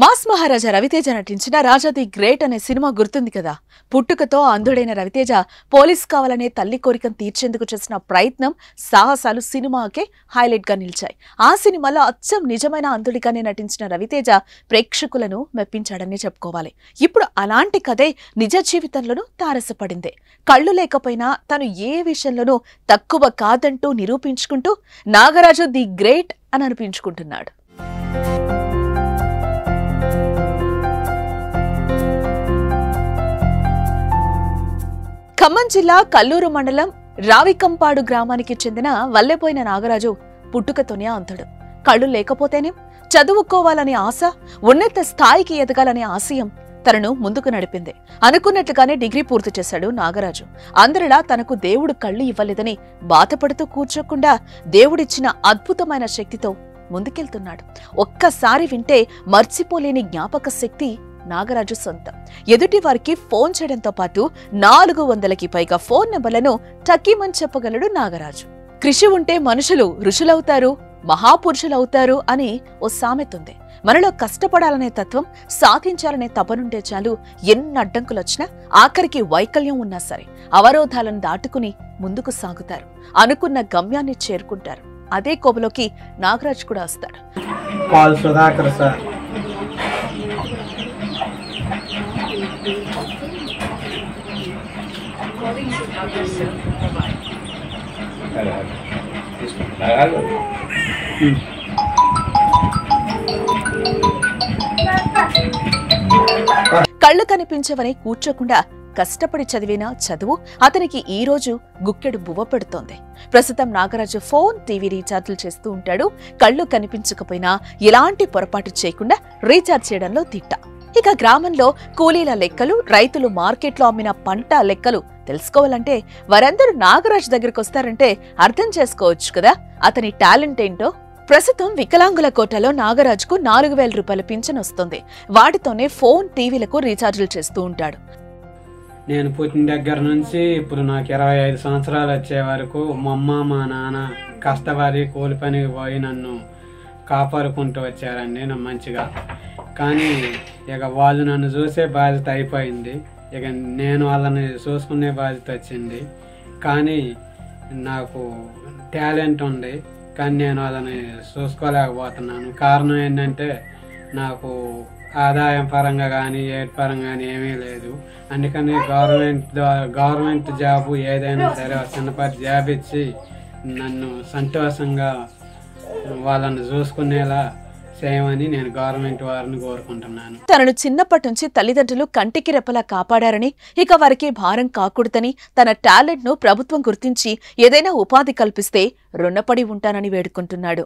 Mass మహారాజా రవితేజ నటించిన రాజా the great అనే cinema గుర్తుంది కదా. పుట్టుకతో అంధుడైన రవితేజ పోలీస్ కావాలనే తల్లి కోరికను తీర్చేందుకు చేసిన ప్రయత్నం, సాహసాలు సినిమాకే హైలైట్ గా నిలిచాయి. ఆ సినిమాలో అచ్చం నిజమైన అంధుడిగానే నటించిన రవితేజ ప్రేక్షకులను మెప్పించాడని చెప్పుకోవాలి. ఇప్పుడు అలాంటి కథే నిజ జీవితంలోనూ తారసపడింది. కళ్ళు లేకపోయినా తను ఏ విషయంలోనూ తక్కువ కాదంటూ నిరూపించుకుంటూ నాగరాజు ది గ్రేట్ అని అనిపించుకుంటున్నాడు. ఖమ్మం జిల్లా కల్లూరు మండలం రావికంపాడు గ్రామానికి చెందిన వల్లెపోయిన నాగరాజు పుట్టుకతోనే అంధుడు. కళ్ళు లేకపోతేనేం, చదువుకోవాలనే ఆశ, ఉన్నత స్థాయికి ఎదగాలనే ఆశయం తనను ముందుకు నడిపింది. అనుకున్నట్లుగానే డిగ్రీ పూర్తి చేశాడు నాగరాజు. అందరిలా తనకు దేవుడు కళ్ళు ఇవ్వలేదని బాధపడుతూ కూర్చోకుండా దేవుడిచ్చిన అద్భుతమైన శక్తితో ముందుకెళ్తున్నాడు. ఒక్కసారి వింటే మర్చిపోలేని జ్ఞాపక శక్తి నాగరాజు సొంతం. ఎదుటి వారికి ఫోన్ చేయడంతో పాటు 400కి పైగా ఫోన్ నెంబర్లను టకీమని చెప్పగలడు నాగరాజు. కృషి ఉంటే మనుషులు ఋషులవుతారు, మహాపురుషులవుతారు అని ఓ సామెతుంది. మనలో కష్టపడాలనే తత్వం, సాధించాలనే తపనుంటే చాలు ఎన్ని అడ్డంకులొచ్చినా, ఆఖరికి వైకల్యం ఉన్నా సరే అవరోధాలను దాటుకుని ముందుకు సాగుతారు. అనుకున్న గమ్యాన్ని చేరుకుంటారు. అదే కోబలోకి నాగరాజు కూడా వస్తాడు. కళ్ళు కనిపించవని కూర్చోకుండా కష్టపడి చదివిన చదువు అతనికి ఈ రోజు గుక్కెడు బువ్వ పెడుతోంది. ప్రస్తుతం నాగరాజు ఫోన్, టీవీ రీఛార్జ్లు చేస్తూ ఉంటాడు. కళ్ళు కనిపించకపోయినా ఎలాంటి పొరపాటు చేయకుండా రీఛార్జ్ చేయడంలో దిట్ట. ఇక గ్రామంలో కూలీల లెక్కలు, రైతులు మార్కెట్లో అమ్మిన పంట లెక్కలు తెలుసుకోవాలంటే వారందరూ నాగరాజు దగ్గరకు వస్తారంటే అర్థం చేసుకోవచ్చు కదా అతని టాలెంట్ ఏంటో. ప్రస్తుతం వికలాంగుల కోటాలో నాగరాజుకు 4000 రూపాయల పింఛన్ వస్తుంది. వాటితోనే ఫోన్, టీవీలకు రీఛార్జీలు చేస్తూ ఉంటాడు. నేను పుట్టిన దగ్గర నుంచి ఇప్పుడు నాకు 25 సంవత్సరాలు వచ్చే వరకు మా అమ్మ, మా నాన్న కష్టపడి కూలి పనికి పోయి నన్ను కాపాడుకుంటూ వచ్చారండి నేను మంచిగా. కానీ ఇక వాళ్ళు నన్ను చూసే బాధ్యత అయిపోయింది. ఇక నేను వాళ్ళని చూసుకునే బాధ్యత వచ్చింది. కానీ నాకు టాలెంట్ ఉంది, కానీ నేను వాళ్ళని చూసుకోలేకపోతున్నాను. కారణం ఏంటంటే నాకు ఆదాయం పరంగా కానీ ఏటి పరంగా కానీ ఏమీ లేదు. అందుకని గవర్నమెంట్ జాబు ఏదైనా సరే చిన్నపాటి జాబ్ ఇచ్చి నన్ను సంతోషంగా వాళ్ళని చూసుకునేలా చేయమని నేను గవర్నమెంట్ వారిని కోరుకుంటున్నాను. తనను చిన్నప్పటి నుంచి తల్లిదండ్రులు కంటికి రెప్పలా కాపాడారని, ఇక వారికి భారం కాకూడదని, తన టాలెంట్ ను ప్రభుత్వం గుర్తించి ఏదైనా ఉపాధి కల్పిస్తే రుణపడి ఉంటానని వేడుకుంటున్నాడు.